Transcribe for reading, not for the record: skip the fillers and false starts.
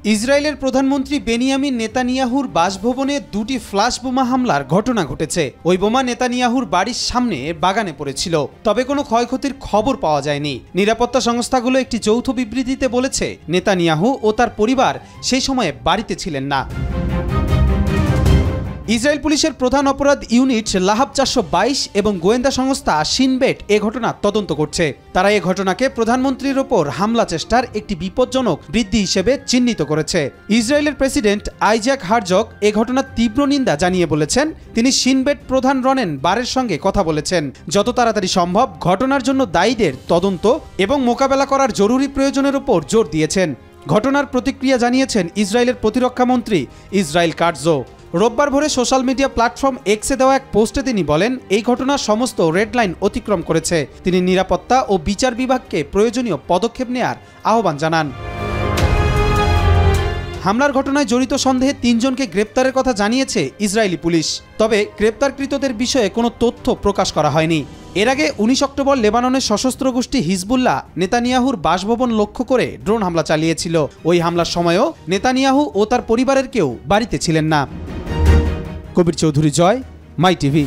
ইসরায়েলের প্রধানমন্ত্রী বেনিয়ামিন নেতানিয়াহুর বাসভবনে দুটি ফ্লাশ বোমা হামলার ঘটনা ঘটেছে। ওই বোমা নেতানিয়াহুর বাড়ির সামনে বাগানে পড়েছিল, তবে কোনো ক্ষয়ক্ষতির খবর পাওয়া যায়নি। নিরাপত্তা সংস্থাগুলো একটি যৌথ বিবৃতিতে বলেছে, নেতানিয়াহু ও তার পরিবার সেই সময়ে বাড়িতে ছিলেন না। ইসরায়েল পুলিশের প্রধান অপরাধ ইউনিট লাহাব 422 এবং গোয়েন্দা সংস্থা শিন বেট এ ঘটনা তদন্ত করছে। তারা এ ঘটনাকে প্রধানমন্ত্রীর ওপর হামলা চেষ্টার একটি বিপজ্জনক বৃদ্ধি হিসেবে চিহ্নিত করেছে। ইসরায়েলের প্রেসিডেন্ট আইজ্যাক হারজগ এ ঘটনার তীব্র নিন্দা জানিয়ে বলেছেন, তিনি শিন বেট প্রধান রনেন বারের সঙ্গে কথা বলেছেন। যত তাড়াতাড়ি সম্ভব ঘটনার জন্য দায়ীদের তদন্ত এবং মোকাবেলা করার জরুরি প্রয়োজনের উপর জোর দিয়েছেন। ঘটনার প্রতিক্রিয়া জানিয়েছেন ইসরায়েলের প্রতিরক্ষামন্ত্রী ইসরায়েল কাটজ। রোববার ভোরে সোশ্যাল মিডিয়া প্ল্যাটফর্ম এক্সে দেওয়া এক পোস্টে তিনি বলেন, এই ঘটনা সমস্ত রেড লাইন অতিক্রম করেছে। তিনি নিরাপত্তা ও বিচার বিভাগকে প্রয়োজনীয় পদক্ষেপ নেয়ার আহ্বান জানান। হামলার ঘটনায় জড়িত সন্দেহে ৩ জনকে গ্রেপ্তারের কথা জানিয়েছে ইসরায়েলি পুলিশ, তবে গ্রেপ্তারকৃতদের বিষয়ে কোনো তথ্য প্রকাশ করা হয়নি। এর আগে ১৯ অক্টোবর লেবাননের সশস্ত্র গোষ্ঠী হিজবুল্লাহ নেতানিয়াহুর বাসভবন লক্ষ্য করে ড্রোন হামলা চালিয়েছিল। ওই হামলার সময়ও নেতানিয়াহু ও তার পরিবারের কেউ বাড়িতে ছিলেন না। কবির চৌধুরী, জয়, মাই টিভি।